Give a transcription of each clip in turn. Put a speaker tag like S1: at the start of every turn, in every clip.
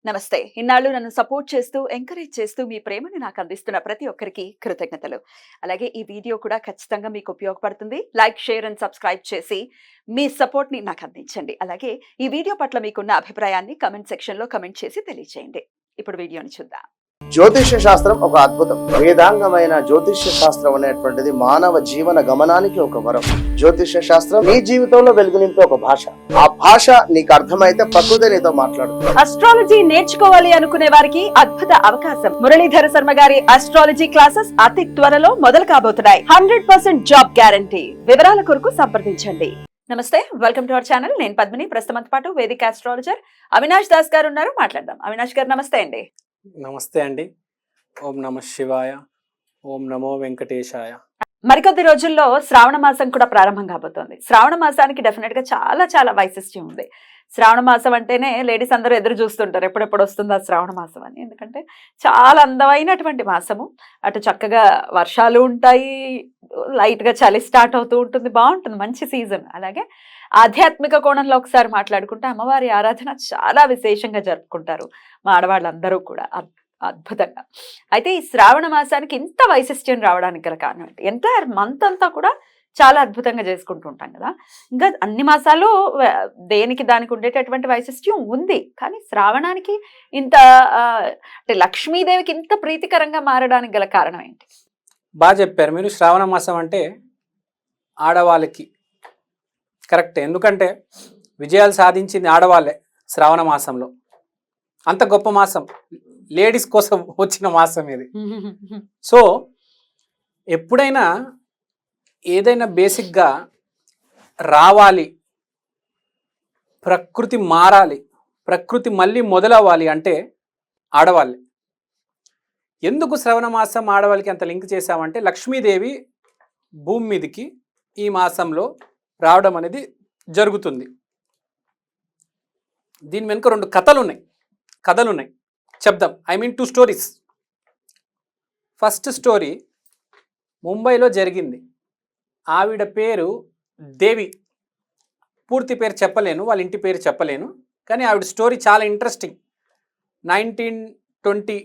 S1: నమస్తే. ఇన్నాళ్ళు నన్ను సపోర్ట్ చేస్తూ, ఎంకరేజ్ చేస్తూ మీ ప్రేమని నాకు అందిస్తున్న ప్రతి ఒక్కరికి కృతజ్ఞతలు. అలాగే ఈ వీడియో కూడా ఖచ్చితంగా మీకు ఉపయోగపడుతుంది. లైక్, షేర్ అండ్ సబ్స్క్రైబ్ చేసి మీ సపోర్ట్‌ని నాకు అందించండి. అలాగే ఈ వీడియో పట్ల మీకున్న అభిప్రాయాన్ని కామెంట్ సెక్షన్‌లో కామెంట్ చేసి తెలియజేయండి. ఇప్పుడు వీడియోని చూద్దాం.
S2: జ్యోతిష్య శాస్త్రం ఒక అద్భుతం. వేదాంగమైన జ్యోతిష్య శాస్త్రం అనేటువంటిది మానవ జీవన గమనానికి ఒక వరం. జ్యోతిష్య శాస్త్రం నీ జీవితంలో వెలుగునింపే ఒక భాష. ఆ భాష నీకు అర్థమైతే ప్రకృతి నీతో మాట్లాడుతుంది.
S1: అస్ట్రాలజీ నేర్చుకోవాలి అనుకునే వారికి అద్భుత అవకాశం. మురళీధర శర్మ గారి అస్ట్రాలజీ క్లాసెస్ అతి త్వరలో మొదలు కాబోతున్నాయి. 100% జాబ్ గ్యారంటీ. వివరాల కొరకు సంప్రదించండి. నమస్తే, వెల్కమ్ టు అవర్ ఛానల్. నేను పద్మిని. ప్రస్తుతం పాటు వేదిక ఆస్ట్రాలజర్ అవినాష్ దాస్ గారు ఉన్నారు. మాట్లాడదాం. అవినాష్ గారు నమస్తే అండి.
S3: నమస్తే అండి. ఓం నమ శివాయ. ఓం నమో వెంకటేశాయ.
S1: మరికొద్ది రోజుల్లో శ్రావణ మాసం కూడా ప్రారంభం కాబోతోంది. శ్రావణ మాసానికి డెఫినెట్ గా చాలా చాలా వైశిష్ట్యం ఉంది. శ్రావణ మాసం అంటేనే లేడీస్ అందరూ ఎదురు చూస్తుంటారు, ఎప్పుడెప్పుడు వస్తుందా శ్రావణ మాసం అని. ఎందుకంటే చాలా అందమైనటువంటి మాసము. అటు చక్కగా వర్షాలు ఉంటాయి, లైట్ గా చలి స్టార్ట్ అవుతూ ఉంటుంది, బాగుంటుంది, మంచి సీజన్. అలాగే ఆధ్యాత్మిక కోణంలో ఒకసారి మాట్లాడుకుంటే అమ్మవారి ఆరాధన చాలా విశేషంగా జరుపుకుంటారు మా ఆడవాళ్ళందరూ కూడా అద్భుతంగా. అయితే ఈ శ్రావణ మాసానికి ఇంత వైశిష్ట్యం రావడానికి గల కారణం ఏంటి? ఎంటైర్ మంత్ అంతా కూడా చాలా అద్భుతంగా చేసుకుంటూ ఉంటాం కదా. ఇంకా అన్ని మాసాలు దేనికి దానికి ఉండేటటువంటి వైశిష్ట్యం ఉంది, కానీ శ్రావణానికి ఇంత అంటే లక్ష్మీదేవికి ఇంత ప్రీతికరంగా మారడానికి గల కారణం ఏంటి?
S3: బాగా చెప్పారు మీరు. శ్రావణ మాసం అంటే ఆడవాళ్ళకి కరెక్ట్. ఎందుకంటే విజయాలు సాధించింది ఆడవాళ్ళే శ్రావణ మాసంలో. అంత గొప్ప మాసం, లేడీస్ కోసం వచ్చిన మాసం ఇది. సో ఎప్పుడైనా ఏదైనా బేసిక్గా రావాలి, ప్రకృతి మారాలి, ప్రకృతి మళ్ళీ మొదలవ్వాలి అంటే ఆడవాళ్ళే. ఎందుకు శ్రవణ మాసం ఆడవాళ్ళకి అంత లింక్ చేశామంటే లక్ష్మీదేవి భూమి మీదకి ఈ మాసంలో రావడం అనేది జరుగుతుంది. దీని వెనుక రెండు కథలు ఉన్నాయి, చెప్దాం. I mean 2 stories. First story ముంబైలో జరిగింది. ఆవిడ పేరు దేవి. పూర్తి పేరు చెప్పలేను, వాళ్ళ ఇంటి పేరు చెప్పలేను, కానీ ఆవిడ స్టోరీ చాలా ఇంట్రెస్టింగ్. 1920,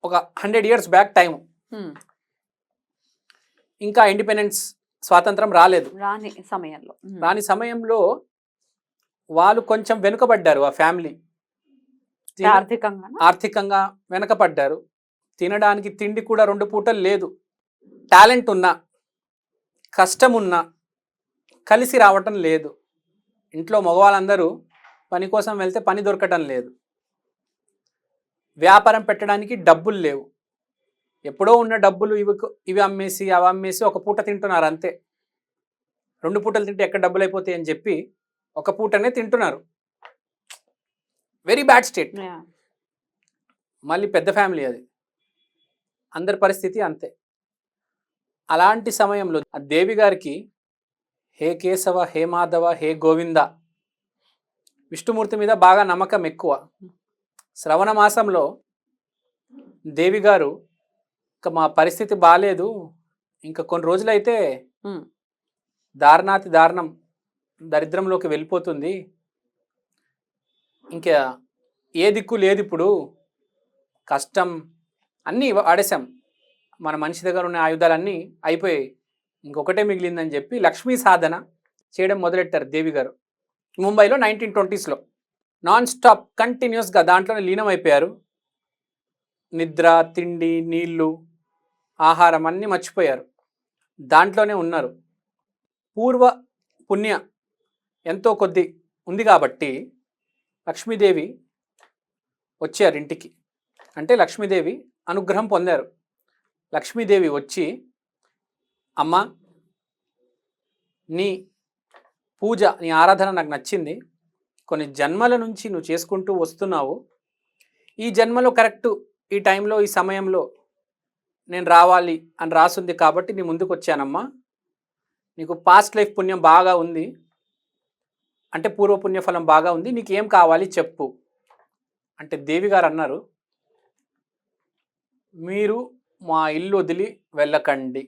S3: ఒక 100 years బ్యాక్ టైము. ఇంకా ఇండిపెండెన్స్, స్వాతంత్రం రాలేదు. రాని సమయంలో వాళ్ళు కొంచెం వెనుకబడ్డారు. ఆ ఫ్యామిలీ ఆర్థికంగా వెనకపడ్డారు. తినడానికి తిండి కూడా 2 పూటలు లేదు. టాలెంట్ ఉన్నా, కష్టం ఉన్నా కలిసి రావటం లేదు. ఇంట్లో మగవాళ్ళందరూ పని కోసం వెళ్తే పని దొరకటం లేదు. వ్యాపారం పెట్టడానికి డబ్బులు లేవు. ఎప్పుడో ఉన్న డబ్బులు ఇవి అమ్మేసి అవి అమ్మేసి ఒక పూట తింటున్నారు అంతే. 2 పూటలు తింటే ఎక్కడ డబ్బులు అయిపోతాయి అని చెప్పి ఒక పూటనే తింటున్నారు. Very bad state. మళ్ళీ పెద్ద ఫ్యామిలీ, అది అందరి పరిస్థితి అంతే. అలాంటి సమయంలో ఆ దేవి గారికి హే కేశవ, హే మాధవ, హే గోవింద, విష్ణుమూర్తి మీద బాగా నమ్మకం ఎక్కువ. శ్రవణ మాసంలో దేవి గారు ఇంకా మా పరిస్థితి బాగాలేదు, ఇంకా కొన్ని రోజులైతే దారుణాతి దారుణం, దరిద్రంలోకి వెళ్ళిపోతుంది, ఇంకా ఏ దిక్కు లేదు, ఇప్పుడు కష్టం అన్నీ వాడేశాం, మన మనిషి దగ్గర ఉన్న ఆయుధాలన్నీ అయిపోయాయి, ఇంకొకటే మిగిలిందని చెప్పి లక్ష్మీ సాధన చేయడం మొదలెట్టారు దేవి గారు. ముంబైలో 1920s నాన్ స్టాప్ కంటిన్యూస్గా దాంట్లోనే లీనమైపోయారు. నిద్ర, తిండి, నీళ్లు, ఆహారం అన్నీ మర్చిపోయారు, దాంట్లోనే ఉన్నారు. పూర్వ పుణ్య ఎంతో కొద్ది ఉంది కాబట్టి లక్ష్మీదేవి వచ్చారు ఇంటికి. అంటే లక్ష్మీదేవి అనుగ్రహం పొందారు. లక్ష్మీదేవి వచ్చి, అమ్మ నీ పూజ, నీ ఆరాధన నాకు నచ్చింది, కొన్ని జన్మల నుంచి నువ్వు చేసుకుంటూ వస్తున్నావు, ఈ జన్మలో కరెక్టు ఈ టైంలో ఈ సమయంలో నేను రావాలి అని రాసుంది కాబట్టి నీ ముందుకు వచ్చానమ్మా, నీకు పాస్ట్ లైఫ్ పుణ్యం బాగా ఉంది, అంటే పూర్వపుణ్యఫలం బాగా ఉంది, నీకు ఏం కావాలి చెప్పు అంటే దేవి గారు అన్నారు, మీరు మా ఇల్లు వదిలి వెళ్ళకండి.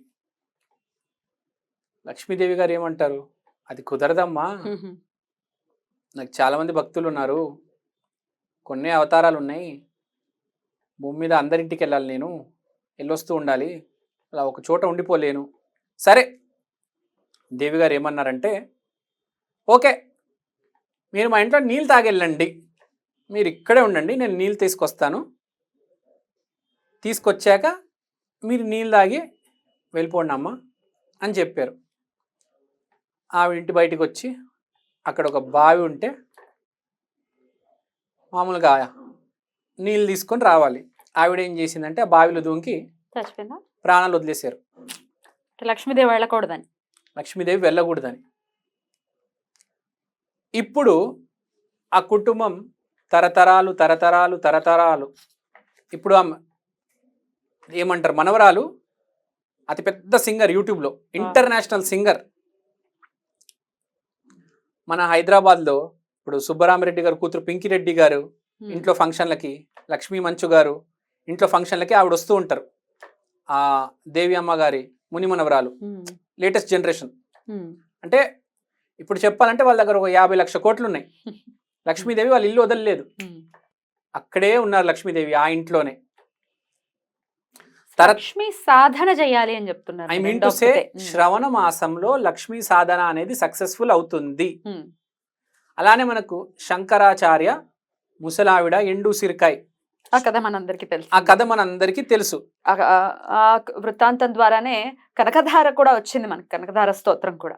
S3: లక్ష్మీదేవి గారు ఏమంటారు, అది కుదరదమ్మా, నాకు చాలామంది భక్తులు ఉన్నారు, కొన్ని అవతారాలు ఉన్నాయి, భూమి మీద అందరింటికి వెళ్ళాలి, నేను వెళ్ళొస్తూ ఉండాలి, అలా ఒక చోట ఉండిపోలేను. సరే, దేవి గారు ఏమన్నారంటే, ఓకే మీరు మా ఇంట్లో నీళ్ళు తాగెళ్ళండి, మీరు ఇక్కడే ఉండండి, నేను నీళ్ళు తీసుకొస్తాను, తీసుకొచ్చాక మీరు నీళ్ళు తాగి వెళ్ళిపోండి అమ్మ అని చెప్పారు. ఆవిడ ఇంటి బయటికి వచ్చి అక్కడ ఒక బావి ఉంటే మామూలుగా నీళ్ళు తీసుకొని రావాలి. ఆవిడ ఏం చేసిందంటే ఆ బావిలో దూకి
S1: చచ్చిపోయిందా?
S3: ప్రాణాలు వదిలేశారు.
S1: లక్ష్మీదేవి వెళ్ళకూడదని.
S3: లక్ష్మీదేవి వెళ్ళకూడదని. ఇప్పుడు ఆ కుటుంబం తరతరాలు తరతరాలు తరతరాలు, ఇప్పుడు ఏమంటారు, మనవరాలు అతిపెద్ద సింగర్, యూట్యూబ్లో ఇంటర్నేషనల్ సింగర్. మన హైదరాబాద్లో ఇప్పుడు సుబ్బరామరెడ్డి గారు కూతురు పింకిరెడ్డి గారు ఇంట్లో ఫంక్షన్లకి, లక్ష్మీ మంచు గారు ఇంట్లో ఫంక్షన్లకి ఆవిడ వస్తూ ఉంటారు. ఆ దేవి అమ్మ గారి ముని మనవరాలు, లేటెస్ట్ జనరేషన్. అంటే ఇప్పుడు చెప్పాలంటే వాళ్ళ దగ్గర ఒక 50 లక్షల కోట్లు ఉన్నాయి. లక్ష్మీదేవి వాళ్ళ ఇల్లు వదలలేదు, అక్కడే ఉన్నారు లక్ష్మీదేవి, ఆ ఇంట్లోనే.
S1: లక్ష్మీ సాధన చేయాలి అని చెప్తున్నారు.
S3: ఐ మీన్ టు సే, శ్రవణ మాసంలో లక్ష్మీ సాధన అనేది సక్సెస్ఫుల్ అవుతుంది. అలానే మనకు శంకరాచార్య ముసలావిడ ఎండు సిరికాయ్,
S1: ఆ కథ మనందరికీ తెలుసు.
S3: ఆ కథ మనందరికీ తెలుసు.
S1: ఆ వృత్తాంతం ద్వారానే కనకధార కూడా వచ్చింది మనకి. కనకధార స్తోత్రం కూడా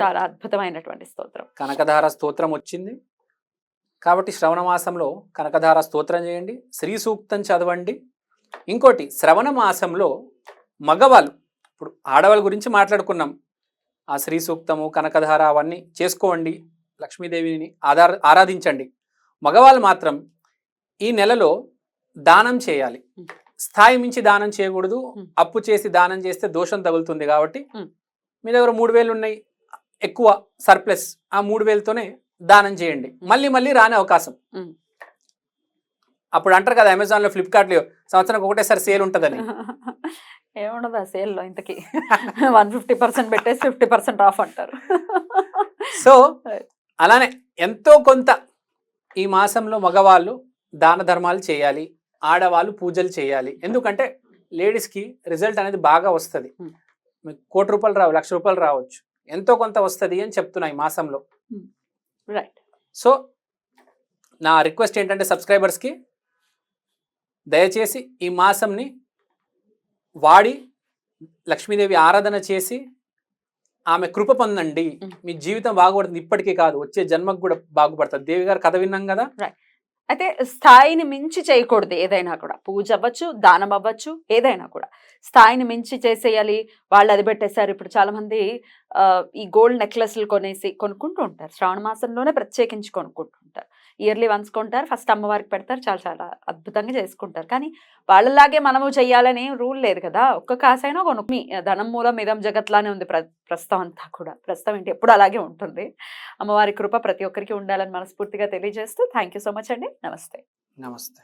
S1: చాలా అద్భుతమైనటువంటి స్తోత్రం.
S3: కనకధార స్తోత్రం వచ్చింది కాబట్టి శ్రవణ మాసంలో కనకధార స్తోత్రం చేయండి, శ్రీ సూక్తం చదవండి. ఇంకోటి, శ్రవణ మాసంలో మగవాళ్ళు, ఇప్పుడు ఆడవాళ్ళ గురించి మాట్లాడుకున్నాం, ఆ శ్రీ సూక్తము కనకధార అవన్నీ చేసుకోండి, లక్ష్మీదేవిని ఆరాధించండి. మగవాళ్ళు మాత్రం ఈ నెలలో దానం చేయాలి. స్థాయి మించి దానం చేయకూడదు. అప్పు చేసి దానం చేస్తే దోషం తగులుతుంది. కాబట్టి మీ దగ్గర 3000 ఉన్నాయి, ఎక్కువ సర్ప్లస్, ఆ 3000తోనే దానం చేయండి. మళ్ళీ మళ్ళీ రాని అవకాశం. అప్పుడు అంటారు కదా అమెజాన్లో, ఫ్లిప్కార్ట్లో సంవత్సరానికి ఒకటేసారి సేల్ ఉంటుందని.
S1: ఏముండదు ఆ సేల్లో, ఇంతకీ 150% పెట్టేసి 50% ఆఫ్ అంటారు.
S3: సో అలానే ఎంతో కొంత ఈ మాసంలో మగవాళ్ళు దాన ధర్మాలు చేయాలి, ఆడవాళ్ళు పూజలు చేయాలి. ఎందుకంటే లేడీస్కి రిజల్ట్ అనేది బాగా వస్తుంది. మీకు ₹1,00,00,000 రావు, ₹1,00,000 రావచ్చు, ఎంతో కొంత వస్తుంది అని చెప్తున్నా ఈ మాసంలో.
S1: రైట్.
S3: సో నా రిక్వెస్ట్ ఏంటంటే సబ్స్క్రైబర్స్కి, దయచేసి ఈ మాసంని వాడి లక్ష్మీదేవి ఆరాధన చేసి ఆమె కృప పొందండి. మీ జీవితం బాగుపడుతుంది, ఇప్పటికీ కాదు వచ్చే జన్మకు కూడా బాగుపడుతుంది. దేవి గారు కథ విన్నాం కదా.
S1: అయితే స్థాయిని మించి చేయకూడదు ఏదైనా కూడా. పూజ అవ్వచ్చు, దానం అవ్వచ్చు, ఏదైనా కూడా స్థాయిని మించి చేసేయాలి. వాళ్ళు అది పెట్టేశారు. ఇప్పుడు చాలా మంది ఈ గోల్డ్ నెక్లెస్లు కొనుక్కుంటూ ఉంటారు. శ్రావణ మాసంలోనే ప్రత్యేకించి కొనుక్కుంటూ ఉంటారు. ఇయర్లీ వన్స్ కొంటారు, ఫస్ట్ అమ్మవారికి పెడతారు, చాలా చాలా అద్భుతంగా చేసుకుంటారు. కానీ వాళ్ళలాగే మనము చెయ్యాలని రూల్ లేదు కదా. ఒక్క కాసైనా కొనుక్కు, ధనం మూలం ఇదం జగత్లానే ఉంది ప్రస్తుతం అంతా కూడా. ప్రస్తుతం ఏంటి, ఎప్పుడు అలాగే ఉంటుంది. అమ్మవారి కృప ప్రతి ఒక్కరికి ఉండాలని మనస్ఫూర్తిగా తెలియజేస్తూ థ్యాంక్ యూ సో మచ్ అండి. నమస్తే.
S3: నమస్తే.